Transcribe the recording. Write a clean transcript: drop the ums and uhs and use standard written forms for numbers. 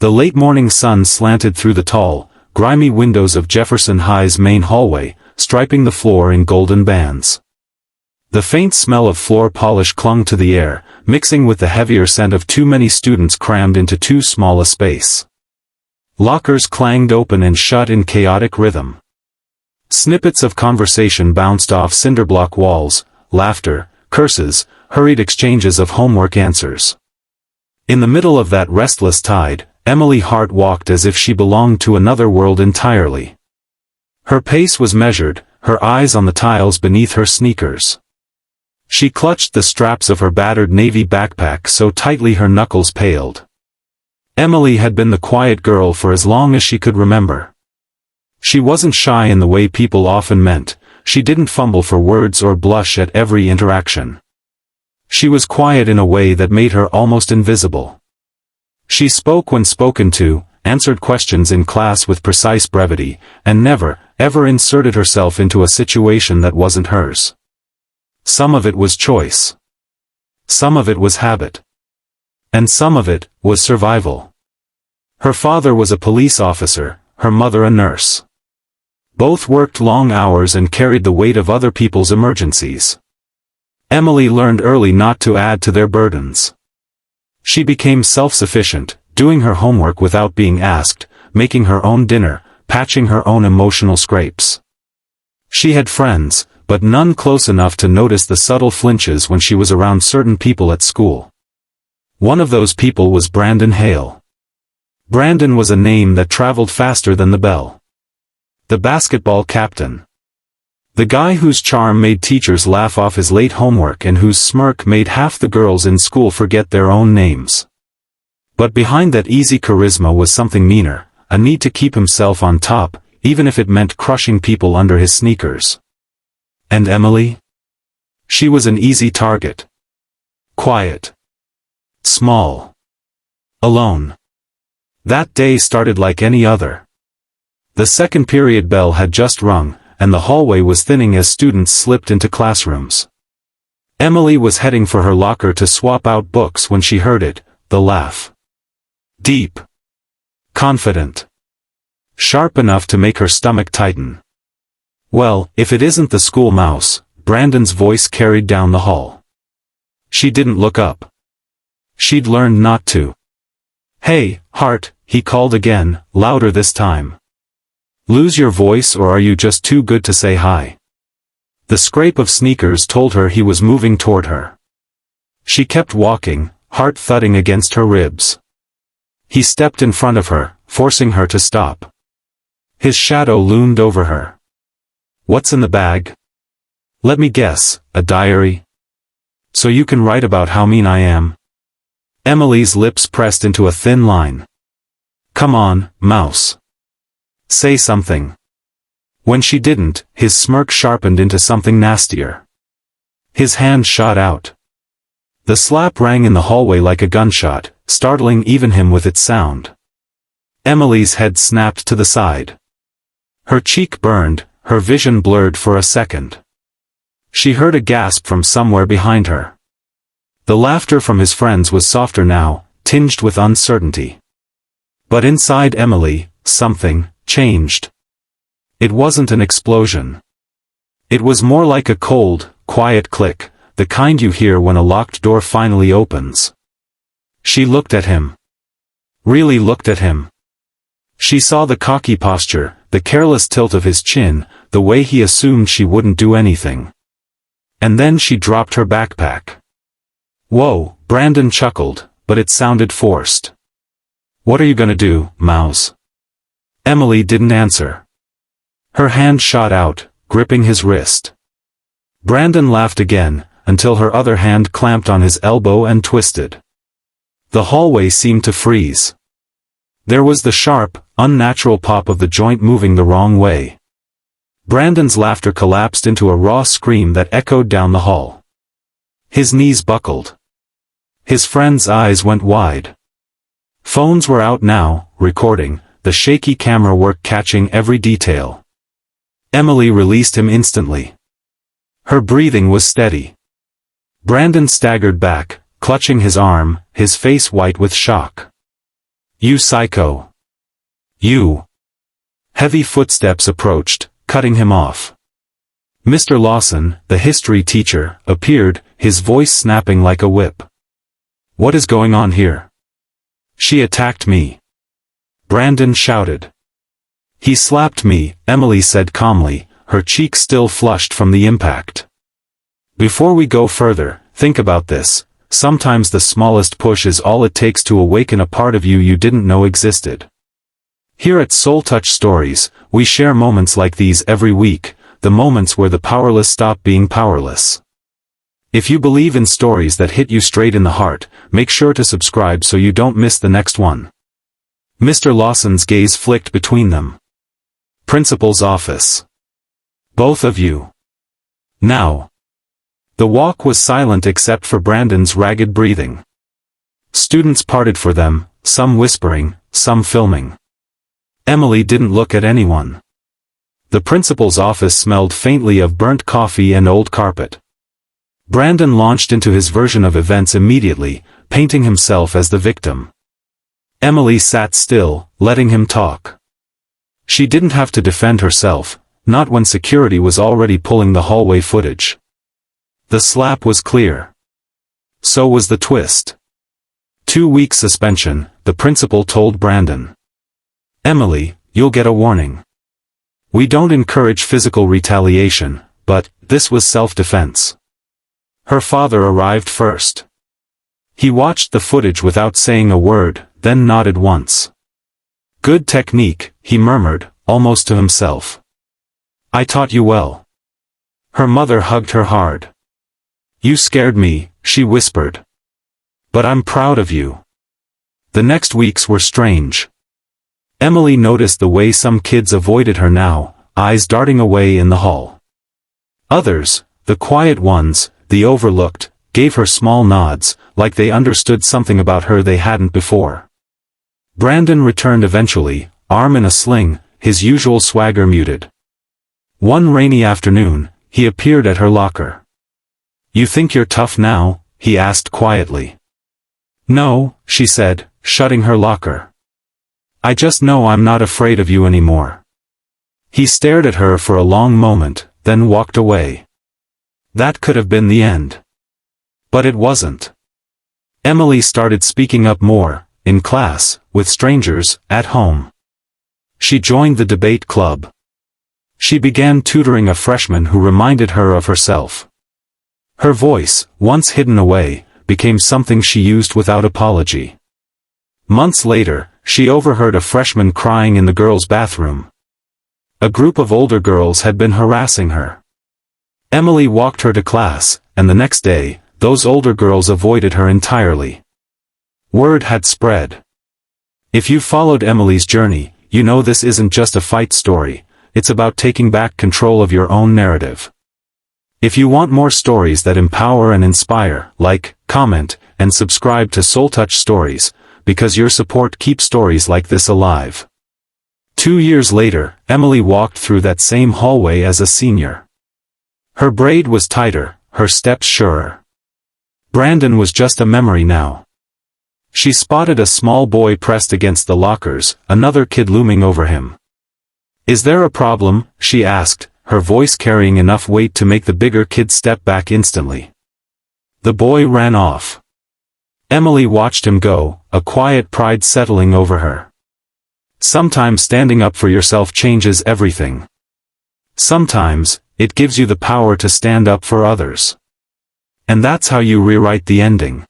The late morning sun slanted through the tall, grimy windows of Jefferson High's main hallway, striping the floor in golden bands. The faint smell of floor polish clung to the air, mixing with the heavier scent of too many students crammed into too small a space. Lockers clanged open and shut in chaotic rhythm. Snippets of conversation bounced off cinderblock walls, laughter, curses, hurried exchanges of homework answers. In the middle of that restless tide, Emily Hart walked as if she belonged to another world entirely. Her pace was measured, her eyes on the tiles beneath her sneakers. She clutched the straps of her battered navy backpack so tightly her knuckles paled. Emily had been the quiet girl for as long as she could remember. She wasn't shy in the way people often meant, she didn't fumble for words or blush at every interaction. She was quiet in a way that made her almost invisible. She spoke when spoken to, answered questions in class with precise brevity, and never, ever inserted herself into a situation that wasn't hers. Some of it was choice. Some of it was habit. And some of it was survival. Her father was a police officer, her mother a nurse. Both worked long hours and carried the weight of other people's emergencies. Emily learned early not to add to their burdens. She became self-sufficient, doing her homework without being asked, making her own dinner, patching her own emotional scrapes. She had friends, but none close enough to notice the subtle flinches when she was around certain people at school. One of those people was Brandon Hale. Brandon was a name that traveled faster than the bell. The basketball captain. The guy whose charm made teachers laugh off his late homework and whose smirk made half the girls in school forget their own names. But behind that easy charisma was something meaner, a need to keep himself on top, even if it meant crushing people under his sneakers. And Emily? She was an easy target. Quiet. Small. Alone. That day started like any other. The second period bell had just rung, and the hallway was thinning as students slipped into classrooms. Emily was heading for her locker to swap out books when she heard it, the laugh. Deep. Confident. Sharp enough to make her stomach tighten. Well, if it isn't the school mouse, Brandon's voice carried down the hall. She didn't look up. She'd learned not to. "Hey, Hart," he called again, louder this time. "Lose your voice or are you just too good to say hi?" The scrape of sneakers told her he was moving toward her. She kept walking, heart thudding against her ribs. He stepped in front of her, forcing her to stop. His shadow loomed over her. "What's in the bag?" "Let me guess, a diary? So you can write about how mean I am?" Emily's lips pressed into a thin line. "Come on, mouse. Say something." When she didn't, his smirk sharpened into something nastier. His hand shot out. The slap rang in the hallway like a gunshot, startling even him with its sound. Emily's head snapped to the side. Her cheek burned, her vision blurred for a second. She heard a gasp from somewhere behind her. The laughter from his friends was softer now, tinged with uncertainty. But inside Emily, something changed. It wasn't an explosion. It was more like a cold, quiet click, the kind you hear when a locked door finally opens. She looked at him. Really looked at him. She saw the cocky posture, the careless tilt of his chin, the way he assumed she wouldn't do anything. And then she dropped her backpack. "Whoa," Brandon chuckled, but it sounded forced. "What are you gonna do, mouse?" Emily didn't answer. Her hand shot out, gripping his wrist. Brandon laughed again, until her other hand clamped on his elbow and twisted. The hallway seemed to freeze. There was the sharp, unnatural pop of the joint moving the wrong way. Brandon's laughter collapsed into a raw scream that echoed down the hall. His knees buckled. His friend's eyes went wide. Phones were out now, recording, the shaky camera work catching every detail. Emily released him instantly. Her breathing was steady. Brandon staggered back, clutching his arm, his face white with shock. You psycho. You. Heavy footsteps approached, cutting him off. Mr. Lawson, the history teacher, appeared, his voice snapping like a whip. What is going on here? She attacked me. Brandon shouted. He slapped me, Emily said calmly, her cheek still flushed from the impact. Before we go further, think about this. Sometimes the smallest push is all it takes to awaken a part of you you didn't know existed. Here at SoulTouch Stories, we share moments like these every week, the moments where the powerless stop being powerless. If you believe in stories that hit you straight in the heart, make sure to subscribe so you don't miss the next one. Mr. Lawson's gaze flicked between them. Principal's office. Both of you. Now. The walk was silent except for Brandon's ragged breathing. Students parted for them, some whispering, some filming. Emily didn't look at anyone. The principal's office smelled faintly of burnt coffee and old carpet. Brandon launched into his version of events immediately, painting himself as the victim. Emily sat still, letting him talk. She didn't have to defend herself, not when security was already pulling the hallway footage. The slap was clear. So was the twist. 2-week suspension, the principal told Brandon. Emily, you'll get a warning. We don't encourage physical retaliation, but this was self-defense. Her father arrived first. He watched the footage without saying a word, then nodded once. Good technique, he murmured, almost to himself. I taught you well. Her mother hugged her hard. You scared me, she whispered. But I'm proud of you. The next weeks were strange. Emily noticed the way some kids avoided her now, eyes darting away in the hall. Others, the quiet ones, the overlooked, gave her small nods, like they understood something about her they hadn't before. Brandon returned eventually, arm in a sling, his usual swagger muted. One rainy afternoon, he appeared at her locker. You think you're tough now? He asked quietly. No, she said, shutting her locker. I just know I'm not afraid of you anymore. He stared at her for a long moment, then walked away. That could have been the end. But it wasn't. Emily started speaking up more, in class, with strangers, at home. She joined the debate club. She began tutoring a freshman who reminded her of herself. Her voice, once hidden away, became something she used without apology. Months later, she overheard a freshman crying in the girls' bathroom. A group of older girls had been harassing her. Emily walked her to class, and the next day, those older girls avoided her entirely. Word had spread. If you followed Emily's journey, you know this isn't just a fight story, it's about taking back control of your own narrative. If you want more stories that empower and inspire, like, comment, and subscribe to SoulTouch Stories, because your support keeps stories like this alive. 2 years later, Emily walked through that same hallway as a senior. Her braid was tighter, her steps surer. Brandon was just a memory now. She spotted a small boy pressed against the lockers, another kid looming over him. Is there a problem? She asked, her voice carrying enough weight to make the bigger kid step back instantly. The boy ran off. Emily watched him go, a quiet pride settling over her. Sometimes standing up for yourself changes everything. Sometimes, it gives you the power to stand up for others. And that's how you rewrite the ending.